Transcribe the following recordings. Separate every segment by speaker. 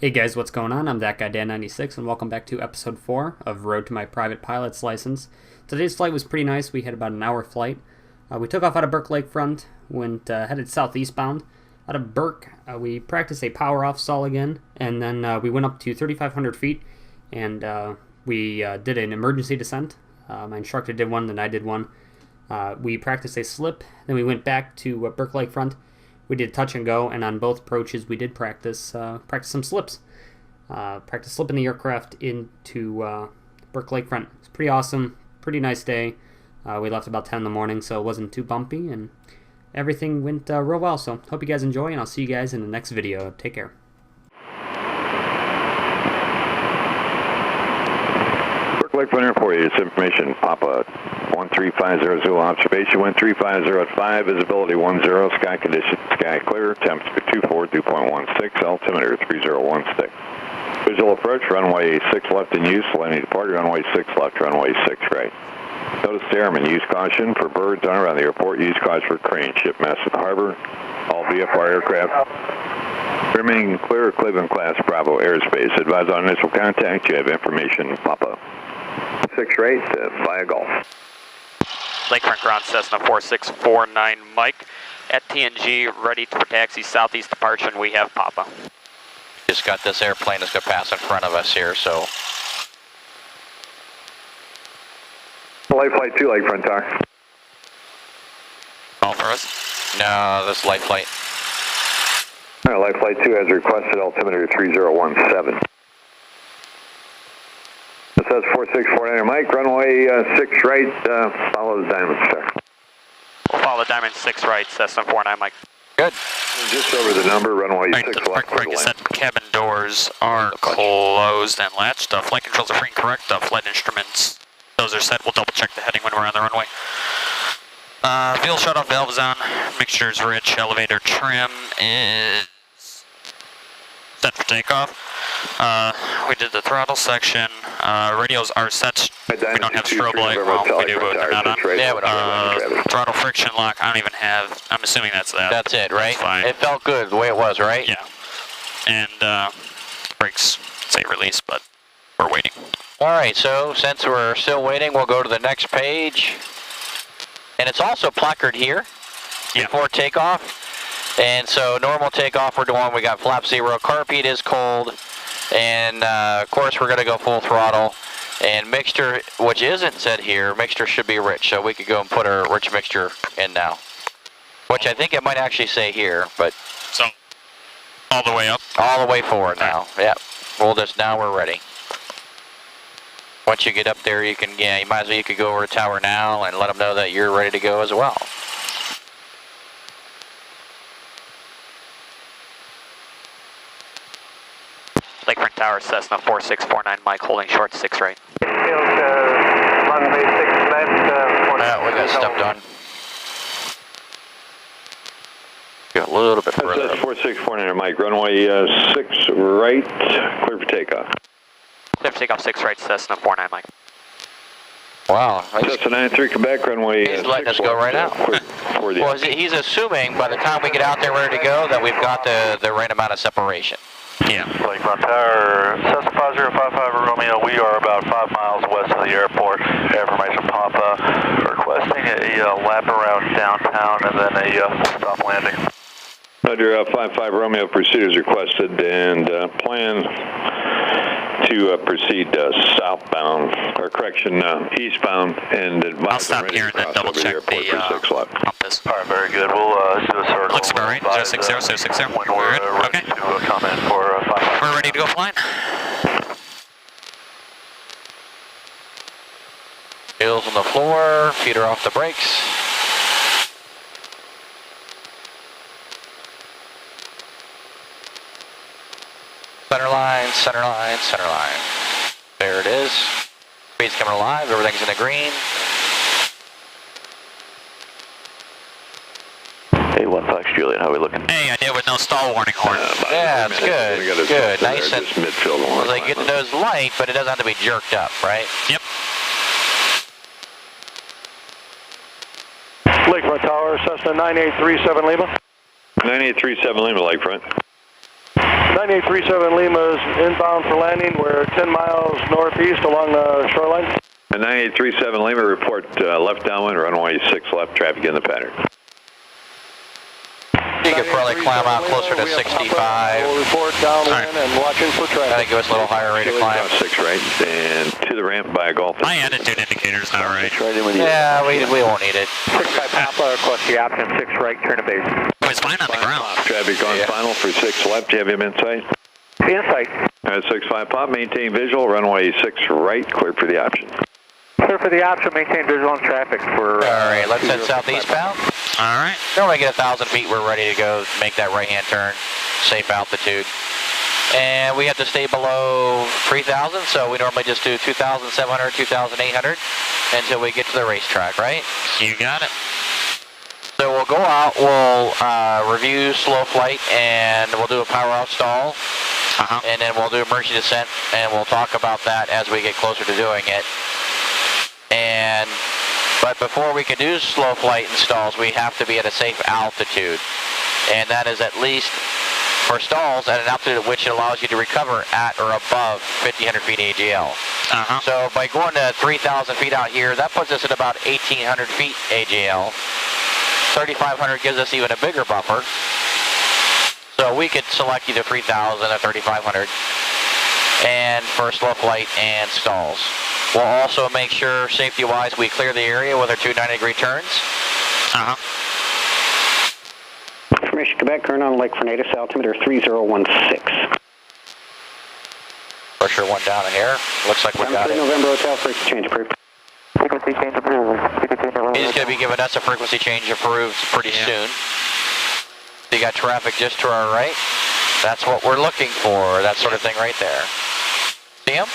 Speaker 1: Hey guys, what's going on? I'm that guy Dan96 and welcome back to episode 4 of Road to My Private Pilot's License. Today's flight was pretty nice. We had about an hour flight. We took off out of Burke Lakefront, went headed southeastbound. Out of Burke, we practiced a power off stall again, and then we went up to 3,500 feet and we did an emergency descent. My instructor did one, then I did one. We practiced a slip, then we went back to Burke Lakefront. We did touch and go, and on both approaches we did practice some slips. Practice slipping the aircraft into Burke Lakefront. It's pretty awesome, pretty nice day. We left about 10 in the morning, so it wasn't too bumpy, and everything went real well. So hope you guys enjoy, and I'll see you guys in the next video. Take care.
Speaker 2: Burke Lakefront Airport, this information, Papa 13500, observation 13505, visibility 10, sky condition, sky clear, temperature 24, dew point 16, altimeter 3016. Visual approach, runway 6 left in use, landing departure, runway 6 left, runway 6 right. Notice the airman, use caution for birds on around the airport, use caution for crane, ship mess in the harbor, all VFR aircraft. Remaining clear, Cleveland class Bravo airspace. Advise on initial contact, you have information, Papa. 6 right, via Golf.
Speaker 3: Lakefront ground Cessna 4649 Mike at TNG, ready for taxi southeast departure, and we have Papa.
Speaker 4: Just got this airplane that's going to pass in front of us here, so.
Speaker 2: Light flight 2, Lakefront Tower.
Speaker 3: Call for us?
Speaker 4: No, this is light flight.
Speaker 2: All right, light flight 2 has requested altimeter 3017. This says 4649 Mike, runway 6 right, follow the Diamond Star.
Speaker 3: We'll follow Diamond 6 right, Cessna 49 Mike.
Speaker 4: Good.
Speaker 2: Just over the number, runway
Speaker 3: Right,
Speaker 2: 6
Speaker 3: the
Speaker 2: left.
Speaker 3: correct is that cabin doors are closed and latched. Flight controls are free and correct. Flight instruments, those are set. We'll double check the heading when we're on the runway. Fuel shut-off valve is on. Mixture's rich. Elevator trim is set for takeoff. We did the throttle section. Radios are set. We don't have strobe light. Well, we do, but they're not on.
Speaker 4: Yeah, we don't have
Speaker 3: throttle friction lock. I don't even have. I'm assuming that's that.
Speaker 4: That's it, right?
Speaker 3: That's fine.
Speaker 4: It felt good the way it was, right?
Speaker 3: Yeah. And brakes say release, but we're waiting.
Speaker 4: All right, so since we're still waiting, we'll go to the next page. And it's also placard here before takeoff. And so normal takeoff we're doing, we got flap 0, carpet is cold, and of course we're going to go full throttle. And mixture, which isn't said here, mixture should be rich, so we could go and put our rich mixture in now. Which I think it might actually say here, but...
Speaker 3: So, all the way up?
Speaker 4: All the way forward now, yep. We'll just, now we're ready. Once you get up there, you can, yeah, you might as well, you could go over to tower now and let them know that you're ready to go as well.
Speaker 3: Lakefront Tower, Cessna 4649 Mike, holding short 6 right.
Speaker 5: Runway 6 left,
Speaker 4: We got stepped on. Got a little bit further.
Speaker 2: That's 4649 Mike, runway 6 right, clear for takeoff.
Speaker 3: Clear for takeoff 6 right, Cessna 49 Mike.
Speaker 4: Wow.
Speaker 2: Cessna 93 Quebec, runway
Speaker 4: He's letting us go right out. Well, he's assuming by the time we get out there ready to go that we've got the right amount of separation.
Speaker 3: Yeah.
Speaker 5: Lakefront Tower, Cessna 5055 Romeo, we are about 5 miles west of the airport. Information Papa, requesting a lap around downtown and then a stop landing.
Speaker 2: Under 55 Romeo, pursuit is requested and plan to proceed southbound, or correction, eastbound, and advise.
Speaker 3: I'll stop here and then double check the compass.
Speaker 5: All right, very good. We'll do a circle.
Speaker 3: Looks about right. 060, 060.
Speaker 5: When
Speaker 3: We're
Speaker 5: we're
Speaker 3: good.
Speaker 5: ready
Speaker 3: Okay.
Speaker 5: to come in for 5.
Speaker 3: We're ready to go flying.
Speaker 4: Wheels on the floor, feet are off the brakes. Center line, center line, center line. There it is. Speed's coming alive, everything's in the green.
Speaker 5: Hey, 15 Juliet, how are we looking?
Speaker 3: Hey, I did with no stall warning horn.
Speaker 4: Yeah, it's good. Good, nice and
Speaker 2: midfield.
Speaker 4: like get the nose light, but it doesn't have to be jerked up, right?
Speaker 3: Yep.
Speaker 5: Lakefront Tower, Cessna 9837 Lima.
Speaker 2: 9837 Lima, Lakefront.
Speaker 6: 9837 Lima is inbound for landing. We're 10 miles northeast along the shoreline.
Speaker 2: And 9837 Lima, report left downwind, runway 6 left, traffic in the pattern.
Speaker 4: You could probably climb out closer to 65.
Speaker 6: We'll report downwind and watching for traffic.
Speaker 4: That'll give us a little higher rate of climb.
Speaker 2: 6 right, and to the ramp by a Gulf.
Speaker 3: My attitude indicator's not right.
Speaker 4: Yeah, we won't need it.
Speaker 7: 65 Papa, request the option 6 right, turn to base.
Speaker 3: Oh, it's fine on the ground.
Speaker 2: Traffic on final for 6 left, do you have him in sight?
Speaker 7: In sight.
Speaker 2: 65 Pop, maintain visual, runway 6 right, clear for the option.
Speaker 7: Clear for the option, maintain visual on traffic for...
Speaker 4: Alright, let's head southeast bound.
Speaker 3: Alright.
Speaker 4: Normally get 1,000 feet, we're ready to go, make that right-hand turn, safe altitude. And we have to stay below 3,000, so we normally just do 2,700, 2,800 until we get to the racetrack, right?
Speaker 3: You got it.
Speaker 4: So we'll go out, we'll review slow flight, and we'll do a power off stall. And then we'll do emergency descent, and we'll talk about that as we get closer to doing it. But before we can do slow flight and stalls, we have to be at a safe altitude. And that is at least, for stalls, at an altitude at which it allows you to recover at or above 1,500 feet AGL. So by going to 3,000 feet out here, that puts us at about 1,800 feet AGL. 3,500 gives us even a bigger buffer. So we could select either 3,000 or 3,500 and for slow flight and stalls. We'll also make sure, safety-wise, we clear the area with our 2 90-degree turns.
Speaker 8: Information Quebec, current on Lake Furnatus, altimeter 3016.
Speaker 4: Pressure 1 down in here. Looks like we got it.
Speaker 8: November Hotel, frequency change approved.
Speaker 7: Frequency change approved.
Speaker 4: He's going to be giving us a frequency change approved pretty soon. You got traffic just to our right. That's what we're looking for, that sort of thing right there. See him?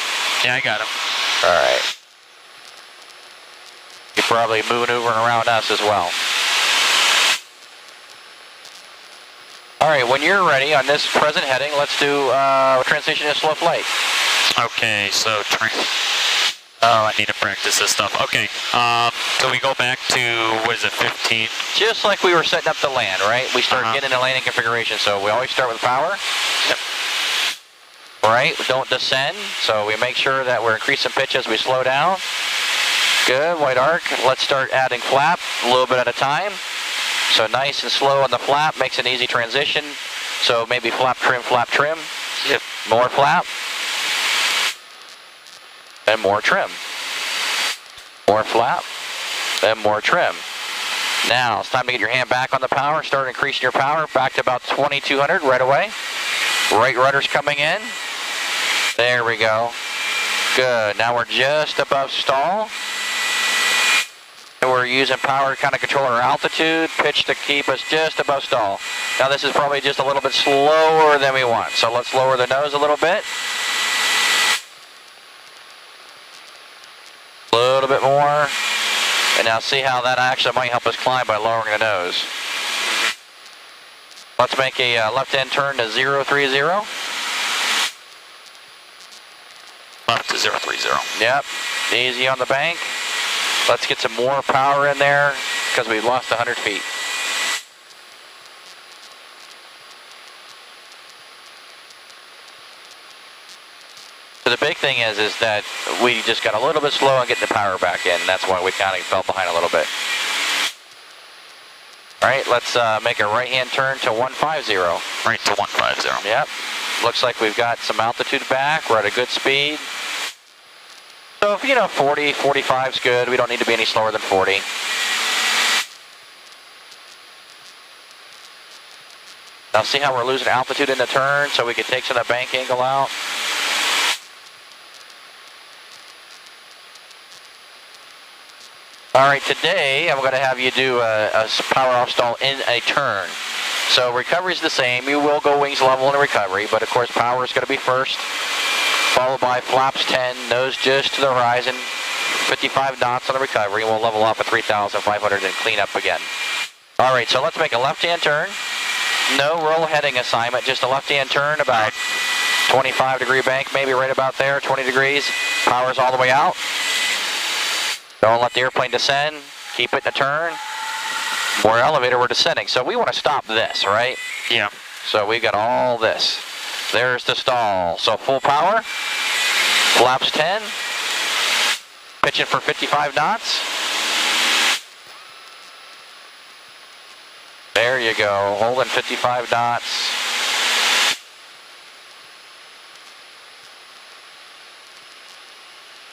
Speaker 3: Yeah, I got him.
Speaker 4: All right. You're probably maneuvering around us as well. All right, when you're ready on this present heading, let's do transition to slow flight.
Speaker 3: Okay, so I need to practice this stuff. Okay, so we go back to, what is it, 15?
Speaker 4: Just like we were setting up the land, right? We start getting the landing configuration, so we always start with power.
Speaker 3: Yep.
Speaker 4: Right, we don't descend, so we make sure that we're increasing pitch as we slow down. Good, white arc. Let's start adding flap a little bit at a time. So nice and slow on the flap makes an easy transition. So maybe flap, trim.
Speaker 3: Yep.
Speaker 4: More flap. And more trim. More flap. And more trim. Now, it's time to get your hand back on the power. Start increasing your power back to about 2,200 right away. Right rudder's coming in. There we go. Good. Now we're just above stall. And we're using power to kind of control our altitude, pitch to keep us just above stall. Now this is probably just a little bit slower than we want. So let's lower the nose a little bit. A little bit more. And now see how that actually might help us climb by lowering the nose. Let's make a left-hand turn to 030.
Speaker 3: Left to 030.
Speaker 4: Yep, easy on the bank. Let's get some more power in there because we've lost 100 feet. So the big thing is that we just got a little bit slow on getting the power back in. That's why we kind of fell behind a little bit. All right, let's make a right-hand turn to 150.
Speaker 3: Right to 150.
Speaker 4: Yep. Looks like we've got some altitude back. We're at a good speed. So, if 40, 45 is good. We don't need to be any slower than 40. Now see how we're losing altitude in the turn so we can take some of that bank angle out. All right, today I'm going to have you do a power off stall in a turn. So recovery is the same. You will go wings level in recovery, but of course power is going to be first, followed by flaps 10, nose just to the horizon, 55 knots on the recovery, and we'll level off at 3,500 and clean up again. All right, so let's make a left-hand turn. No roll heading assignment, just a left-hand turn, about 25-degree bank, maybe right about there, 20 degrees. Power's all the way out. Don't let the airplane descend. Keep it in a turn. More elevator, we're descending. So we want to stop this, right?
Speaker 3: Yeah.
Speaker 4: So we've got all this. There's the stall. So full power. Flaps 10. Pitching for 55 knots. There you go. Holding 55 knots.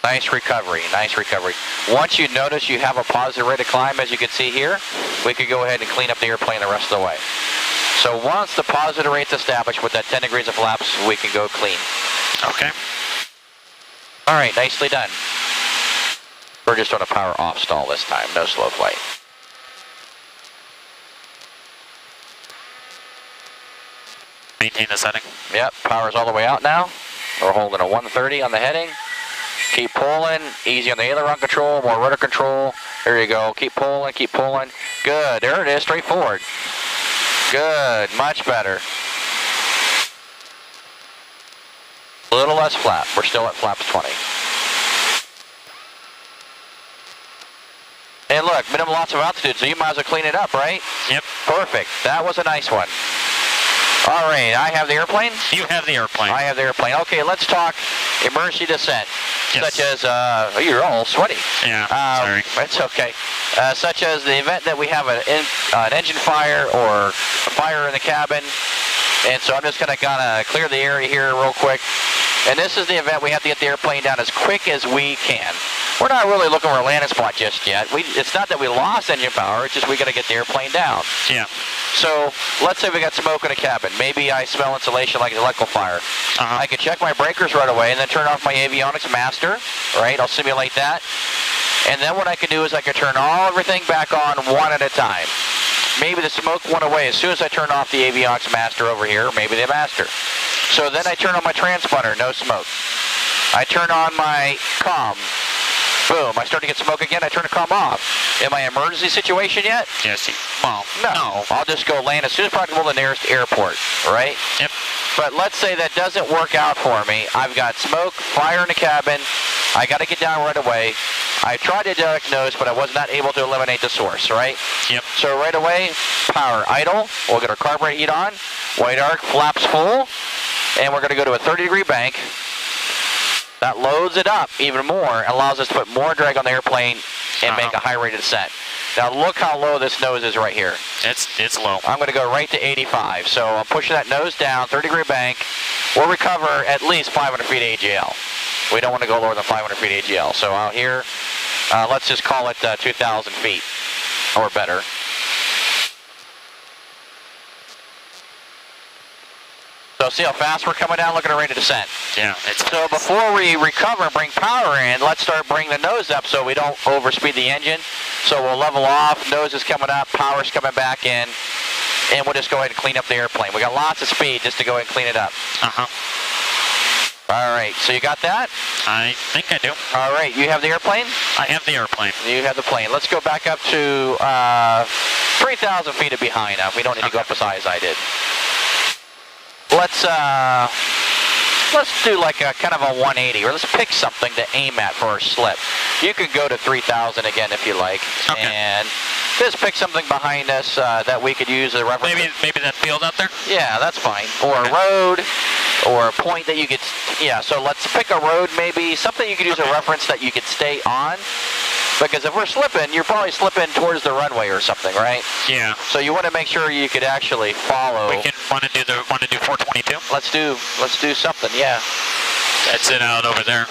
Speaker 4: Nice recovery, nice recovery. Once you notice you have a positive rate of climb, as you can see here, we could go ahead and clean up the airplane the rest of the way. So once the positive rate's established with that 10 degrees of flaps, we can go clean.
Speaker 3: Okay.
Speaker 4: All right, nicely done. We're just on a power off stall this time, no slow flight.
Speaker 3: Maintain the setting.
Speaker 4: Yep, power's all the way out now. We're holding a 130 on the heading. Keep pulling, easy on the aileron control, more rudder control. There you go, keep pulling, keep pulling. Good, there it is, straight forward. Good, much better. A little less flap, we're still at flaps 20. And look, minimum loss of altitude, so you might as well clean it up, right?
Speaker 3: Yep.
Speaker 4: Perfect, that was a nice one. All right, I have the airplane?
Speaker 3: You have the airplane.
Speaker 4: I have the airplane. Okay, let's talk emergency descent.
Speaker 3: Yes.
Speaker 4: Such as, oh, you're all sweaty.
Speaker 3: Yeah, sorry.
Speaker 4: It's okay. Such as the event that we have an engine fire or a fire in the cabin. And so I'm just going to kind of clear the area here real quick. And this is the event we have to get the airplane down as quick as we can. We're not really looking for a landing spot just yet. It's not that we lost engine power, it's just we got to get the airplane down.
Speaker 3: Yeah.
Speaker 4: So let's say we got smoke in the cabin. Maybe I smell insulation like an electrical fire. I can check my breakers right away and then turn off my avionics master, right? I'll simulate that. And then what I can do is I can turn everything back on one at a time. Maybe the smoke went away as soon as I turn off the avionics master over here, maybe the master. So then I turn on my transponder, no smoke. I turn on my comm. Boom, I start to get smoke again, I turn the comm off. Am I in an emergency situation yet?
Speaker 3: Yes. Well,
Speaker 4: no. I'll just go land as soon as practical to the nearest airport, right?
Speaker 3: Yep.
Speaker 4: But let's say that doesn't work out for me. I've got smoke, fire in the cabin. I got to get down right away. I tried to diagnose, but I was not able to eliminate the source, right?
Speaker 3: Yep.
Speaker 4: So right away, power idle. We'll get our carburetor heat on. White arc, flaps full. And we're going to go to a 30-degree bank. That loads it up even more and allows us to put more drag on the airplane and make a high rate of descent. Now look how low this nose is right here.
Speaker 3: It's low.
Speaker 4: I'm going to go right to 85. So I'm pushing that nose down, 30-degree bank. We'll recover at least 500 feet AGL. We don't want to go lower than 500 feet AGL. So out here, let's just call it 2,000 feet or better. So see how fast we're coming down? Look at our rate of descent.
Speaker 3: Yeah.
Speaker 4: So before we recover and bring power in, let's start bringing the nose up so we don't overspeed the engine. So we'll level off, nose is coming up, power's coming back in, and we'll just go ahead and clean up the airplane. We got lots of speed just to go ahead and clean it up. All right, so you got that?
Speaker 3: I think I do.
Speaker 4: All right, you have the airplane?
Speaker 3: I have the airplane.
Speaker 4: You have the plane. Let's go back up to 3,000 feet of behind now. We don't need to go up as high as I did. Let's do like a kind of a 180, or let's pick something to aim at for our slip. You could go to 3,000 again if you like, and just pick something behind us that we could use as a reference.
Speaker 3: Maybe that field out there?
Speaker 4: Yeah, that's fine. Or a road, or a point that you could, yeah, so let's pick a road maybe, something you could use a reference that you could stay on. Because if we're slipping, you're probably slipping towards the runway or something, right?
Speaker 3: Yeah.
Speaker 4: So you want to make sure you could actually follow.
Speaker 3: We want to do 422.
Speaker 4: Let's do something, yeah.
Speaker 3: That's it out over there.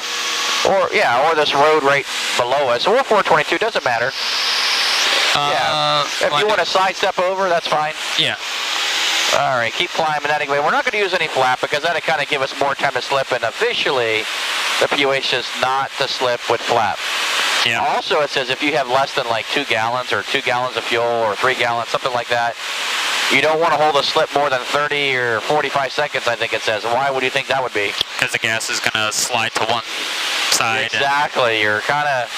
Speaker 4: Or this road right below us. Or 422, doesn't matter. Yeah. If you want to sidestep over, that's fine.
Speaker 3: Yeah.
Speaker 4: All right, keep climbing that anyway. We're not going to use any flap because that'll kind of give us more time to slip. And officially, the POH is not to slip with flap.
Speaker 3: Yeah.
Speaker 4: Also, it says if you have less than like 2 gallons or 2 gallons of fuel or 3 gallons, something like that, you don't want to hold a slip more than 30 or 45 seconds, I think it says. Why would you think that would be?
Speaker 3: Because the gas is going to slide to one side.
Speaker 4: Exactly. You're kind of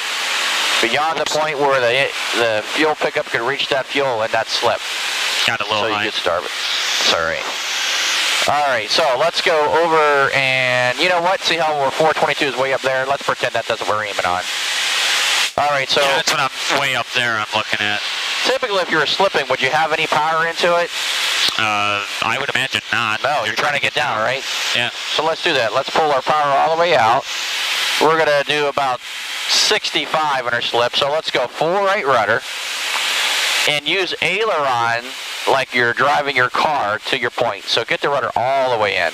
Speaker 4: beyond the point where the fuel pickup could reach that fuel and that slip.
Speaker 3: Got a little
Speaker 4: so
Speaker 3: high.
Speaker 4: You could starve it. Sorry. All right, so let's go over and, you know what? See how we're 422 is way up there? Let's pretend that doesn't what we're aiming on. All right, so...
Speaker 3: Yeah, that's what I'm way up there I'm looking at.
Speaker 4: Typically, if you were slipping, would you have any power into it?
Speaker 3: I would imagine not.
Speaker 4: No, you're trying to get down, right?
Speaker 3: Yeah.
Speaker 4: So let's do that. Let's pull our power all the way out. We're going to do about 65 in our slip, so let's go full right rudder and use aileron like you're driving your car to your point. So get the rudder all the way in.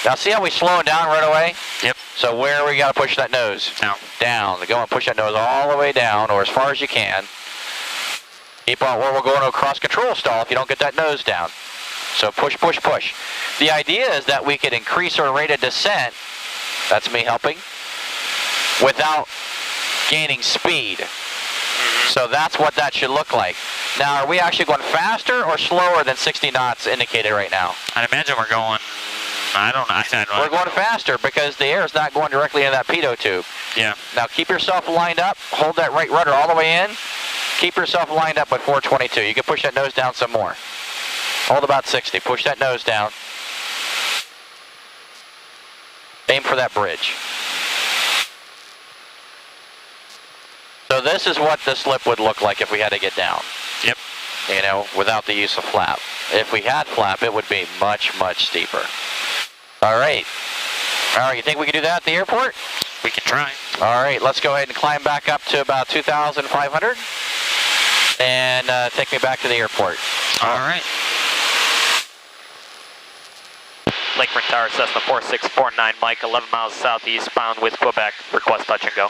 Speaker 4: Now see how we slowing down right away?
Speaker 3: Yep.
Speaker 4: So where we got to push that nose?
Speaker 3: Down.
Speaker 4: Down. Go and push that nose all the way down, or as far as you can. Keep on where we're going to a cross control stall if you don't get that nose down. So push, push, push. The idea is that we could increase our rate of descent, that's me helping, without gaining speed. So that's what that should look like. Now, are we actually going faster or slower than 60 knots indicated right now?
Speaker 3: I'd imagine we're going, I don't know.
Speaker 4: We're going faster because the air is not going directly into that pitot tube.
Speaker 3: Yeah.
Speaker 4: Now keep yourself lined up. Hold that right rudder all the way in. Keep yourself lined up with 422. You can push that nose down some more. Hold about 60. Push that nose down. Aim for that bridge. So this is what the slip would look like if we had to get down.
Speaker 3: Yep.
Speaker 4: You know, without the use of flap. If we had flap, it would be much, much steeper. All right. All right, you think we can do that at the airport?
Speaker 3: We can try.
Speaker 4: All right, let's go ahead and climb back up to about 2,500 and take me back to the airport.
Speaker 3: All right.
Speaker 9: Lakefront Tower, Cessna 4649, Mike, 11 miles southeast bound with Quebec. Request touch and go.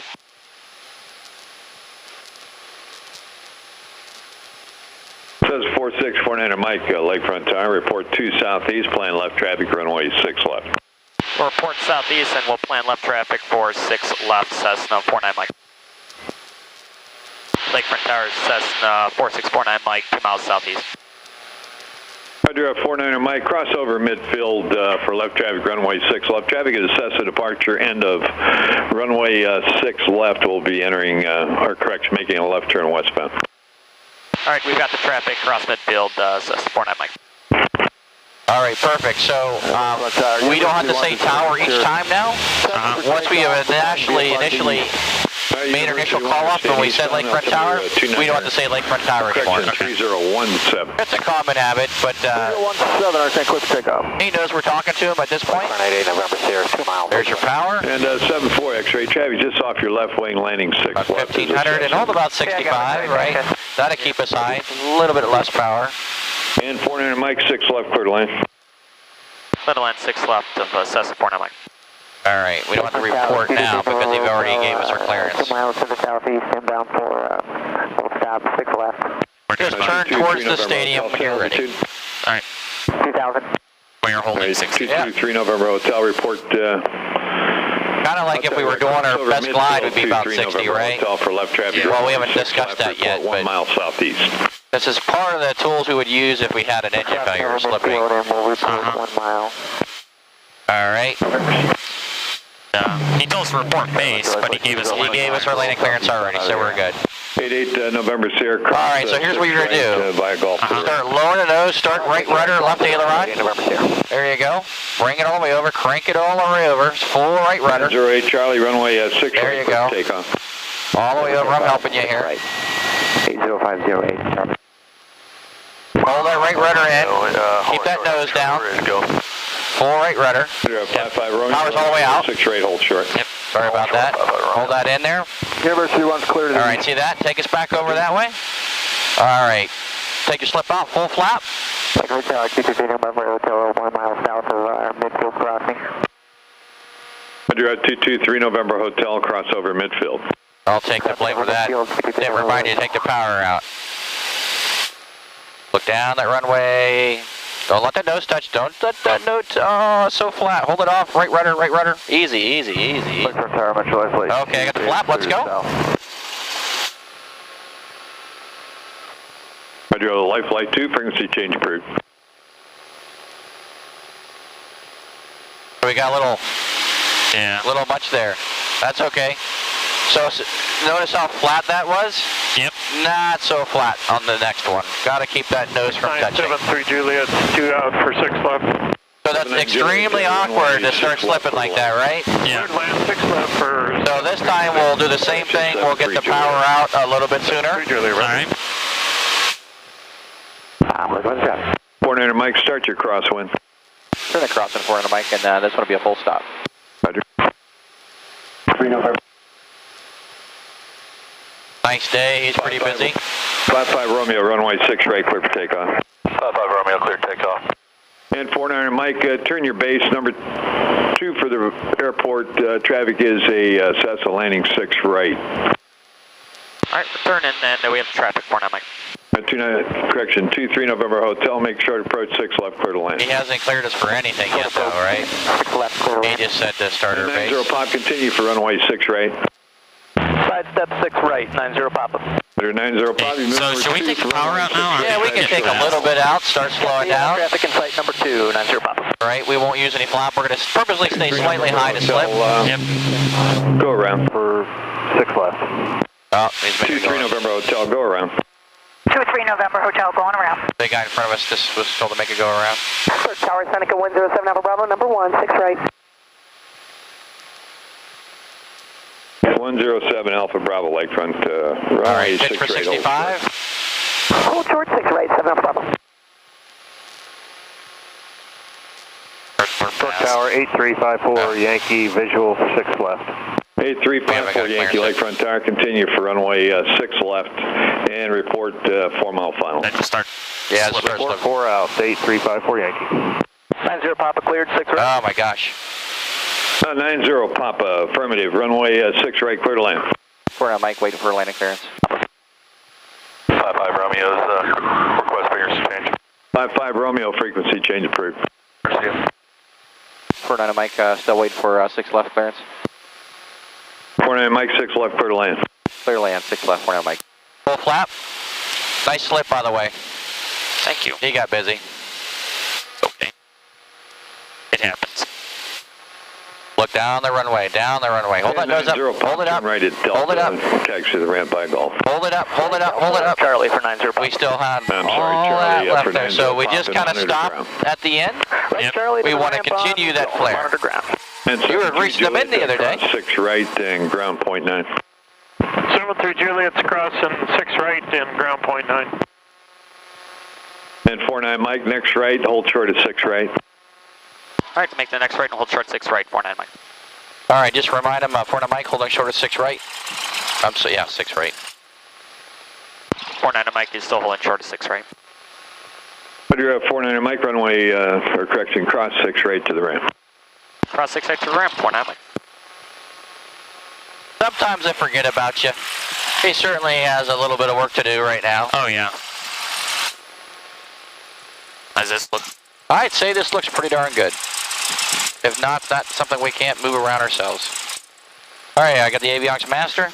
Speaker 2: Says 4649 Mike, Lakefront Tower, report 2 southeast, plan left traffic, runway 6 left.
Speaker 9: We'll report southeast and we'll plan left traffic for 6 left, Cessna 49 Mike. Lakefront Tower, Cessna 4649 Mike, 2 miles southeast.
Speaker 2: Roger, 49er Mike, crossover midfield for left traffic, runway 6 left. Traffic is Cessna departure, end of runway 6 left. We'll be entering, or correction, making a left turn westbound.
Speaker 9: All right, we've got the traffic cross midfield, Cessna 49 Mike.
Speaker 4: All right, perfect. So we don't have to say tower each time now. Once we have initially made our initial call up when we said Lakefront Tower, we don't have to say Lakefront Tower anymore.
Speaker 2: 3017.
Speaker 4: It's a common habit, but
Speaker 7: 3017, our St. Quick pickup.
Speaker 4: he knows we're talking to him at this point.
Speaker 7: 98 November Sierra, 2 miles.
Speaker 4: There's your power.
Speaker 2: And 74 X-ray traffic just off your left wing, landing 6
Speaker 4: About
Speaker 2: left.
Speaker 4: 1,500 and hold about 65, right? That'll keep us high. A little bit less power.
Speaker 2: And 49er Mike, 6 left, clear to land.
Speaker 9: Clear to land 6 left of Cessna 49 Mike.
Speaker 4: All right, we don't have to report now because they've already gave us our clearance.
Speaker 7: 2 miles to the southeast, inbound for stop, 6 left.
Speaker 4: Just turn towards the stadium when you're ready.
Speaker 3: All right.
Speaker 7: 2,000.
Speaker 3: When you're holding 60.
Speaker 2: 223 November Hotel, report.
Speaker 4: Kind of like if we were doing our best glide, would be about 60, right?
Speaker 2: For left traffic.
Speaker 4: Well, we haven't discussed that yet,
Speaker 2: 1 mile southeast.
Speaker 4: This is part of the tools we would use if we had an engine failure or slipping.
Speaker 7: 1 mile.
Speaker 4: All right.
Speaker 3: He told us to report base, but he gave us
Speaker 4: our landing clearance already, so we're good.
Speaker 2: 88 November Sierra.
Speaker 4: All right, so here's what you're going to do.
Speaker 2: Via Golf.
Speaker 4: Start lowering the nose, start right rudder, left aileron. There you go. Bring it all the way over, crank it all the way over. It's full right rudder.
Speaker 2: 08 Charlie, runway 6
Speaker 4: there
Speaker 2: right,
Speaker 4: you go.
Speaker 2: Takeoff.
Speaker 4: All the way over, I'm helping you here.
Speaker 7: 80508.
Speaker 4: Hold that right rudder in. Keep that nose down. Full right rudder. Power's all the way out.
Speaker 2: 6 right, hold short.
Speaker 4: Yep. Sorry about that. Hold that in there.
Speaker 7: University one's clear to
Speaker 4: All right, see that? Take us back over that way. All right. Take your slip out, full flap.
Speaker 7: Hotel, QTC November Hotel, 1 mile south of midfield crossing.
Speaker 2: Roger, 223 November Hotel, crossover midfield.
Speaker 4: I'll take the blame for that. Didn't remind you to take the power out. Look down that runway. Don't let that nose touch. Don't let that nose. Oh, so flat. Hold it off. Right rudder, right rudder. Easy, easy, easy.
Speaker 7: Okay,
Speaker 4: I got the flap. Let's go.
Speaker 2: Roger, life flight 2, frequency change approved.
Speaker 4: We got a little much there. That's okay. So notice how flat that was?
Speaker 3: Yep.
Speaker 4: Not so flat on the next one. Got to keep that nose from touching.
Speaker 6: 973 Juliet, 2 out for 6 left.
Speaker 4: So that's extremely awkward to start slipping like that, right?
Speaker 3: Yeah.
Speaker 6: Land 6 left for...
Speaker 4: So this time we'll do the same thing. We'll get the power out a little bit sooner.
Speaker 6: Juliet,
Speaker 3: All right.
Speaker 7: We're going to
Speaker 2: 49er Mike, start your crosswind.
Speaker 4: Turn the crosswind 400 Mike, and this one will be a full stop.
Speaker 2: Roger.
Speaker 8: 3 November.
Speaker 4: Nice day, he's pretty busy.
Speaker 2: 55 Romeo, runway 6 right, clear for takeoff.
Speaker 5: 55 Romeo, clear takeoff.
Speaker 2: And 49er Mike, turn your base. Number 2 for the airport traffic is a Cessna landing 6 right.
Speaker 9: Alright, return and then we have traffic 49 Mike.
Speaker 2: 23 November Hotel, make short approach 6 left, clear to land.
Speaker 4: He hasn't cleared us for anything yet though, right?
Speaker 8: 6 left, clear.
Speaker 4: He just said to start our base.
Speaker 2: 90 pop, continue for runway 6 right.
Speaker 6: Side step 6 right, 90 Papa.
Speaker 2: 90 pop, you move
Speaker 3: So should we take the power out now?
Speaker 4: Yeah, we can take a little bit out, start slowing down.
Speaker 6: Traffic in sight number 2, 90 Papa.
Speaker 4: Right, we won't use any flap. We're going to purposely stay slightly high to slip.
Speaker 3: Yep.
Speaker 2: Go around.
Speaker 6: For 6 left.
Speaker 4: Oh, he's making
Speaker 2: 23 November Hotel, go around.
Speaker 10: 23 November Hotel, going around.
Speaker 4: The guy in front of us just was told to make it go around.
Speaker 8: First Tower, Seneca 107 Alpha Bravo, number 1, 6 right.
Speaker 2: 107 Alpha Bravo, Lakefront,
Speaker 4: All
Speaker 2: runway
Speaker 4: right,
Speaker 2: 6
Speaker 4: pitch for
Speaker 2: right.
Speaker 4: 65.
Speaker 8: Hold short, 6 right, 7 Alpha Bravo.
Speaker 6: First Tower 8354 Yankee, visual 6 left.
Speaker 2: 8354 Yankee Lakefront Tower, continue for runway 6 left and report 4 mile final.
Speaker 3: Then just start.
Speaker 4: Yeah,
Speaker 3: slipping.
Speaker 4: report
Speaker 6: 4 out, 8354 Yankee.
Speaker 8: 90 Papa cleared, 6 right.
Speaker 4: Oh my gosh.
Speaker 2: 90 Papa, affirmative, runway 6 right, clear to land.
Speaker 4: 4 Mike, waiting for landing clearance.
Speaker 5: 55 Romeo's request for your change.
Speaker 2: 55 Romeo, frequency change approved.
Speaker 4: 4 Mike, still waiting for 6 left clearance.
Speaker 2: 49 Mike, 6 left, clear to land.
Speaker 4: Clear land, 6 left, 4 Mike. Full flap. Nice slip, by the way.
Speaker 3: Thank you.
Speaker 4: He got busy.
Speaker 3: Okay. It happens.
Speaker 4: Look down the runway, down the runway. Hold that nose up, hold it up,
Speaker 2: Right at Delta,
Speaker 4: hold it up.
Speaker 2: Taxi the ramp by Golf.
Speaker 4: Hold it up, hold it up, hold it up.
Speaker 6: Charlie for 90 Papa.
Speaker 4: We still had
Speaker 2: I'm sorry,
Speaker 4: all
Speaker 2: Charlie,
Speaker 4: that
Speaker 2: for
Speaker 4: left there,
Speaker 2: 90
Speaker 4: so we
Speaker 2: Papa
Speaker 4: just
Speaker 2: and
Speaker 4: kind of
Speaker 2: monitor
Speaker 4: stopped
Speaker 2: ground.
Speaker 4: at the end.
Speaker 6: Right, Charlie,
Speaker 4: We
Speaker 6: to
Speaker 4: want to
Speaker 6: ramp on,
Speaker 4: continue that flare.
Speaker 6: monitor ground.
Speaker 2: And
Speaker 4: You were
Speaker 2: 73
Speaker 4: reaching them in the
Speaker 2: Juliet,
Speaker 4: other day.
Speaker 2: cross 6 right and ground point 9.
Speaker 6: 73 Juliet's crossing 6 right and ground point 9.
Speaker 2: And 49 Mike, next right, hold short at 6 right.
Speaker 9: Alright, make the next right and hold short 6 right, 49 Mike.
Speaker 4: All right, just remind him, 4 Mike, holding short of 6 right. So yeah, 6 right.
Speaker 9: 49 Mike is still holding short of 6 right.
Speaker 2: But you're at 49 Mike, runway, or correction, cross 6 right to the ramp.
Speaker 9: Cross 6 right to the ramp, 49 Mike.
Speaker 4: Sometimes I forget about you. He certainly has a little bit of work to do right now.
Speaker 3: Oh yeah. How's this look?
Speaker 4: I'd say this looks pretty darn good. If not, that's something we can't move around ourselves. All right, I got the avionics master.